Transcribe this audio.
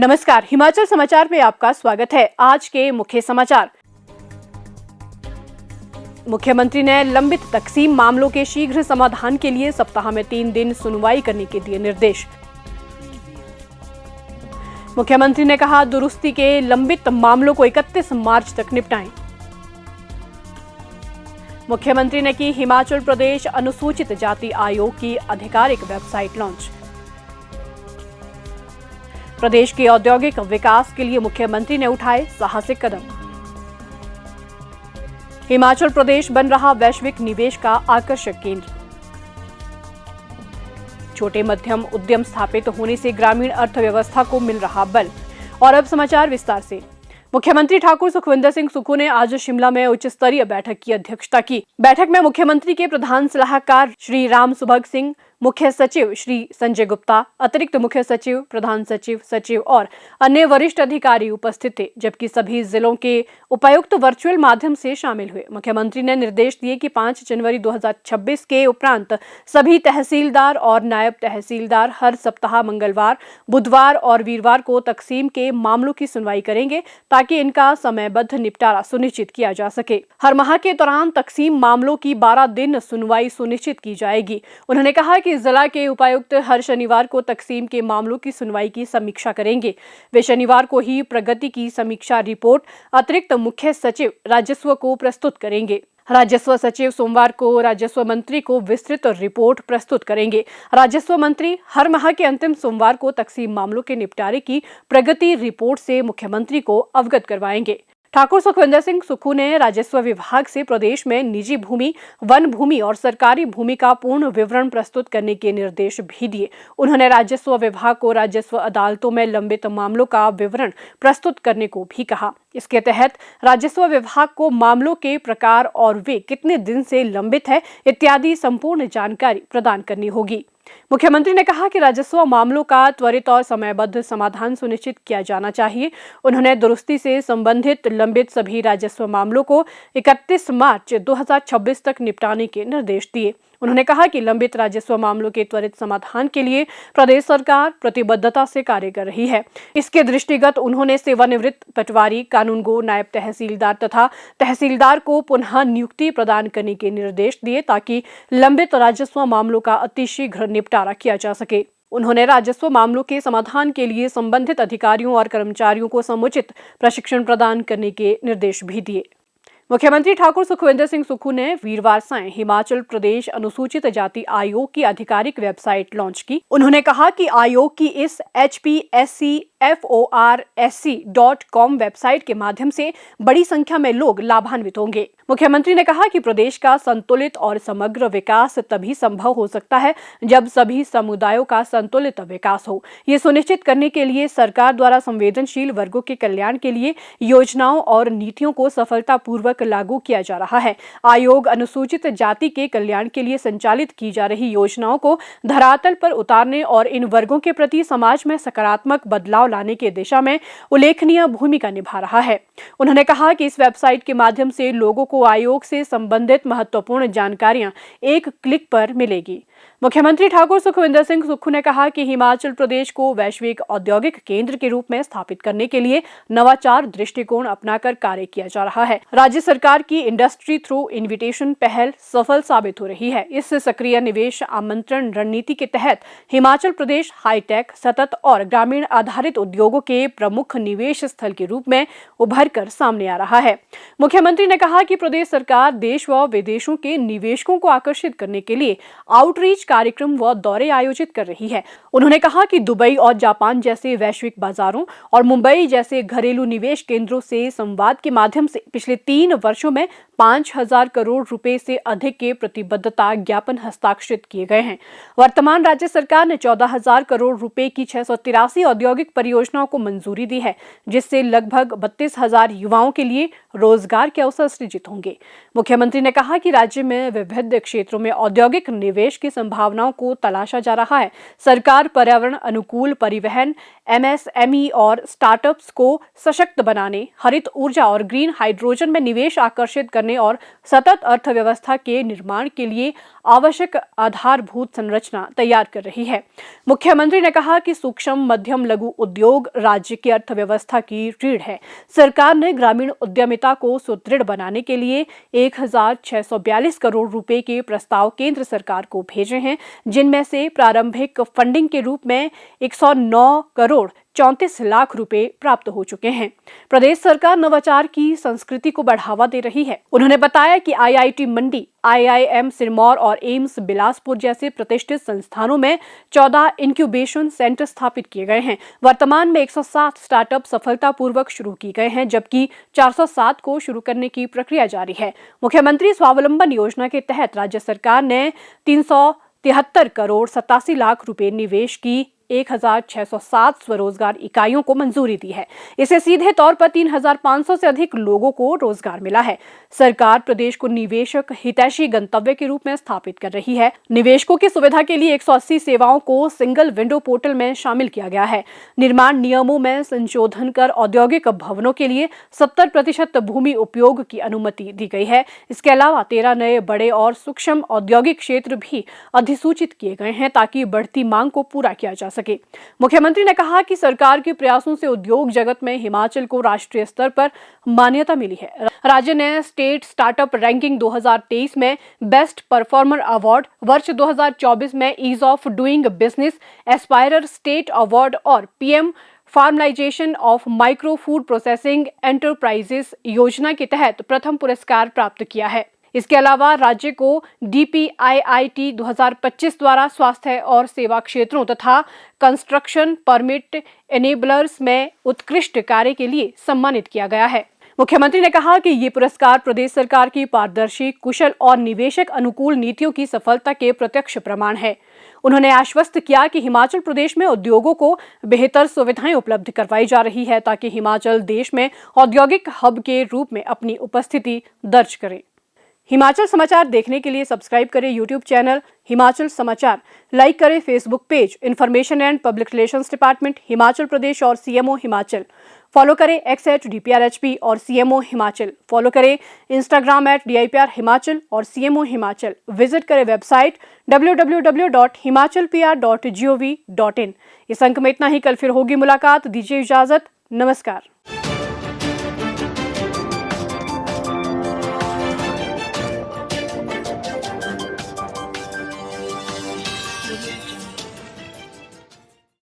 नमस्कार, हिमाचल समाचार में आपका स्वागत है। आज के मुख्य समाचार। मुख्यमंत्री ने लंबित तकसीम मामलों के शीघ्र समाधान के लिए सप्ताह में 3 दिन सुनवाई करने के दिए निर्देश। मुख्यमंत्री ने कहा, दुरुस्ती के लंबित मामलों को 31 मार्च तक निपटाएं। मुख्यमंत्री ने की हिमाचल प्रदेश अनुसूचित जाति आयोग की आधिकारिक वेबसाइट लॉन्च। प्रदेश के औद्योगिक विकास के लिए मुख्यमंत्री ने उठाए साहसिक कदम। हिमाचल प्रदेश बन रहा वैश्विक निवेश का आकर्षक केंद्र। छोटे मध्यम उद्यम स्थापित होने से ग्रामीण अर्थव्यवस्था को मिल रहा बल। और अब समाचार विस्तार से। मुख्यमंत्री ठाकुर सुखविंदर सिंह सुक्खू ने आज शिमला में उच्च स्तरीय बैठक की अध्यक्षता की। बैठक में मुख्यमंत्री के प्रधान सलाहकार श्री राम सुभग सिंह, मुख्य सचिव श्री संजय गुप्ता, अतिरिक्त मुख्य सचिव, प्रधान सचिव, सचिव और अन्य वरिष्ठ अधिकारी उपस्थित थे, जबकि सभी जिलों के उपायुक्त वर्चुअल माध्यम से शामिल हुए। मुख्यमंत्री ने निर्देश दिए कि 5 जनवरी 2026 के उपरांत सभी तहसीलदार और नायब तहसीलदार हर सप्ताह मंगलवार, बुधवार और वीरवार को तकसीम के मामलों की सुनवाई करेंगे, ताकि इनका समयबद्ध निपटारा सुनिश्चित किया जा सके। हर माह के दौरान तकसीम मामलों की 12 दिन सुनवाई सुनिश्चित की जाएगी। उन्होंने कहा कि जिला के उपायुक्त हर शनिवार को तकसीम के मामलों की सुनवाई की समीक्षा करेंगे। वे शनिवार को ही प्रगति की समीक्षा रिपोर्ट अतिरिक्त मुख्य सचिव राजस्व को प्रस्तुत करेंगे। राजस्व सचिव सोमवार को राजस्व मंत्री को विस्तृत रिपोर्ट प्रस्तुत करेंगे। राजस्व मंत्री हर माह के अंतिम सोमवार को तकसीम मामलों के निपटारे की प्रगति रिपोर्ट से मुख्यमंत्री को अवगत करवाएंगे। ठाकुर सुखविंदर सिंह सुक्खू ने राजस्व विभाग से प्रदेश में निजी भूमि, वन भूमि और सरकारी भूमि का पूर्ण विवरण प्रस्तुत करने के निर्देश भी दिए। उन्होंने राजस्व विभाग को राजस्व अदालतों में लंबित मामलों का विवरण प्रस्तुत करने को भी कहा। इसके तहत राजस्व विभाग को मामलों के प्रकार और वे कितने दिन से लंबित है इत्यादि संपूर्ण जानकारी प्रदान करनी होगी। मुख्यमंत्री ने कहा कि राजस्व मामलों का त्वरित और समयबद्ध समाधान सुनिश्चित किया जाना चाहिए। उन्होंने दुरुस्ती से संबंधित लंबित सभी राजस्व मामलों को 31 मार्च 2026 तक निपटाने के निर्देश दिए। उन्होंने कहा कि लंबित राजस्व मामलों के त्वरित समाधान के लिए प्रदेश सरकार प्रतिबद्धता से कार्य कर रही है। इसके दृष्टिगत उन्होंने सेवानिवृत्त पटवारी, कानूनगो, नायब तहसीलदार तथा तहसीलदार को पुनः नियुक्ति प्रदान करने के निर्देश दिए, ताकि लंबित राजस्व मामलों का अतिशीघ्र निपटारा किया जा सके। उन्होंने राजस्व मामलों के समाधान के लिए संबंधित अधिकारियों और कर्मचारियों को समुचित प्रशिक्षण प्रदान करने के निर्देश भी दिए। मुख्यमंत्री ठाकुर सुखविंदर सिंह सुक्खू ने वीरवार सायं हिमाचल प्रदेश अनुसूचित जाति आयोग की आधिकारिक वेबसाइट लॉन्च की। उन्होंने कहा कि आयोग की इस hpscforsk.com वेबसाइट के माध्यम से बड़ी संख्या में लोग लाभान्वित होंगे। मुख्यमंत्री ने कहा कि प्रदेश का संतुलित और समग्र विकास तभी संभव हो सकता है जब सभी समुदायों का संतुलित विकास हो। ये सुनिश्चित करने के लिए सरकार द्वारा संवेदनशील वर्गों के कल्याण के लिए योजनाओं और नीतियों को सफलतापूर्वक लागू किया जा रहा है। आयोग अनुसूचित जाति के कल्याण के लिए संचालित की जा रही योजनाओं को धरातल पर उतारने और इन वर्गों के प्रति समाज में सकारात्मक बदलाव लाने की दिशा में उल्लेखनीय भूमिका निभा रहा है। उन्होंने कहा कि इस वेबसाइट के माध्यम से लोगों को आयोग से संबंधित महत्वपूर्ण जानकारियां एक क्लिक पर मिलेगी। मुख्यमंत्री ठाकुर सुखविंदर सिंह सुक्खू ने कहा कि हिमाचल प्रदेश को वैश्विक औद्योगिक केंद्र के रूप में स्थापित करने के लिए नवाचार दृष्टिकोण अपनाकर कार्य किया जा रहा है। राज्य सरकार की इंडस्ट्री थ्रू इन्विटेशन पहल सफल साबित हो रही है। इस सक्रिय निवेश आमंत्रण रणनीति के तहत हिमाचल प्रदेश हाईटेक, सतत और ग्रामीण आधारित उद्योगों के प्रमुख निवेश स्थल के रूप में उभर कर सामने आ रहा है। मुख्यमंत्री ने कहा कि प्रदेश सरकार देश व विदेशों के निवेशकों को आकर्षित करने के लिए आउटरीच कार्यक्रम व दौरे आयोजित कर रही है। उन्होंने कहा कि दुबई और जापान जैसे वैश्विक बाजारों और मुंबई जैसे घरेलू निवेश केंद्रों से संवाद के माध्यम से पिछले 3 वर्षों में 5,000 करोड़ रुपए से अधिक के प्रतिबद्धता ज्ञापन हस्ताक्षरित किए गए हैं। वर्तमान राज्य सरकार ने 14,000 करोड़ रुपए की 683 औद्योगिक परियोजनाओं को मंजूरी दी है, जिससे लगभग 32,000 युवाओं के लिए रोजगार के अवसर सृजित होंगे। मुख्यमंत्री ने कहा कि राज्य में विविध क्षेत्रों में औद्योगिक निवेश की संभावनाओं को तलाशा जा रहा है। सरकार पर्यावरण अनुकूल परिवहन, MSME और स्टार्टअप्स को सशक्त बनाने, हरित ऊर्जा और ग्रीन हाइड्रोजन में निवेश आकर्षित करने और सतत अर्थव्यवस्था के निर्माण के लिए आवश्यक आधारभूत संरचना तैयार कर रही है। मुख्यमंत्री ने कहा कि सूक्ष्म मध्यम लघु उद्योग राज्य की अर्थव्यवस्था की रीढ़ है। सरकार ने ग्रामीण उद्यमिता को सुदृढ़ बनाने के लिए 1642 करोड़ रुपए के प्रस्ताव केंद्र सरकार को भेजे हैं, जिनमें से प्रारंभिक फंडिंग के रूप में 109 करोड़ 34 लाख रुपए प्राप्त हो चुके हैं। प्रदेश सरकार नवाचार की संस्कृति को बढ़ावा दे रही है। उन्होंने बताया कि IIT मंडी, IIM सिरमौर और एम्स बिलासपुर जैसे प्रतिष्ठित संस्थानों में 14 इंक्यूबेशन सेंटर स्थापित किए गए हैं। वर्तमान में 107 स्टार्टअप सफलतापूर्वक शुरू किए गए हैं, जबकि 407 को शुरू करने की प्रक्रिया जारी है। मुख्यमंत्री स्वावलंबन योजना के तहत राज्य सरकार ने 373 करोड़ 87 लाख रुपए निवेश की 1607 स्वरोजगार इकाइयों को मंजूरी दी है। इससे सीधे तौर पर 3500 से अधिक लोगों को रोजगार मिला है। सरकार प्रदेश को निवेशक हितैषी गंतव्य के रूप में स्थापित कर रही है। निवेशकों की सुविधा के लिए 180 सेवाओं को सिंगल विंडो पोर्टल में शामिल किया गया है। निर्माण नियमों में संशोधन कर औद्योगिक भवनों के लिए 70% भूमि उपयोग की अनुमति दी गई है। इसके अलावा 13 नए बड़े और सूक्ष्म औद्योगिक क्षेत्र भी अधिसूचित किए गए हैं, ताकि बढ़ती मांग को पूरा किया जा सके। मुख्यमंत्री ने कहा कि सरकार के प्रयासों से उद्योग जगत में हिमाचल को राष्ट्रीय स्तर पर मान्यता मिली है। राज्य ने स्टेट स्टार्टअप रैंकिंग 2023 में बेस्ट परफॉर्मर अवार्ड, वर्ष 2024 में ease of doing business aspirer state award और PM formalisation of micro food processing enterprises योजना के तहत प्रथम पुरस्कार प्राप्त किया है। इसके अलावा राज्य को DPIIT 2025 द्वारा स्वास्थ्य और सेवा क्षेत्रों तथा कंस्ट्रक्शन परमिट एनेबलर्स में उत्कृष्ट कार्य के लिए सम्मानित किया गया है। मुख्यमंत्री ने कहा कि ये पुरस्कार प्रदेश सरकार की पारदर्शी, कुशल और निवेशक अनुकूल नीतियों की सफलता के प्रत्यक्ष प्रमाण है। उन्होंने आश्वस्त किया कि हिमाचल प्रदेश में उद्योगों को बेहतर सुविधाएं उपलब्ध करवाई जा रही है, ताकि हिमाचल देश में औद्योगिक हब के रूप में अपनी उपस्थिति दर्ज करे। हिमाचल समाचार देखने के लिए सब्सक्राइब करें YouTube चैनल हिमाचल समाचार, लाइक करें Facebook page information and public relations department Himachal Pradesh और CMO हिमाचल, फॉलो करें X @DPRHP और CMO हिमाचल, फॉलो करें Instagram @DIPR हिमाचल और CMO हिमाचल, विजिट करें वेबसाइट www.himachalpr.gov.in। इस अंक में इतना ही। कल फिर होगी मुलाकात। दीजिए इजाजत। नमस्कार।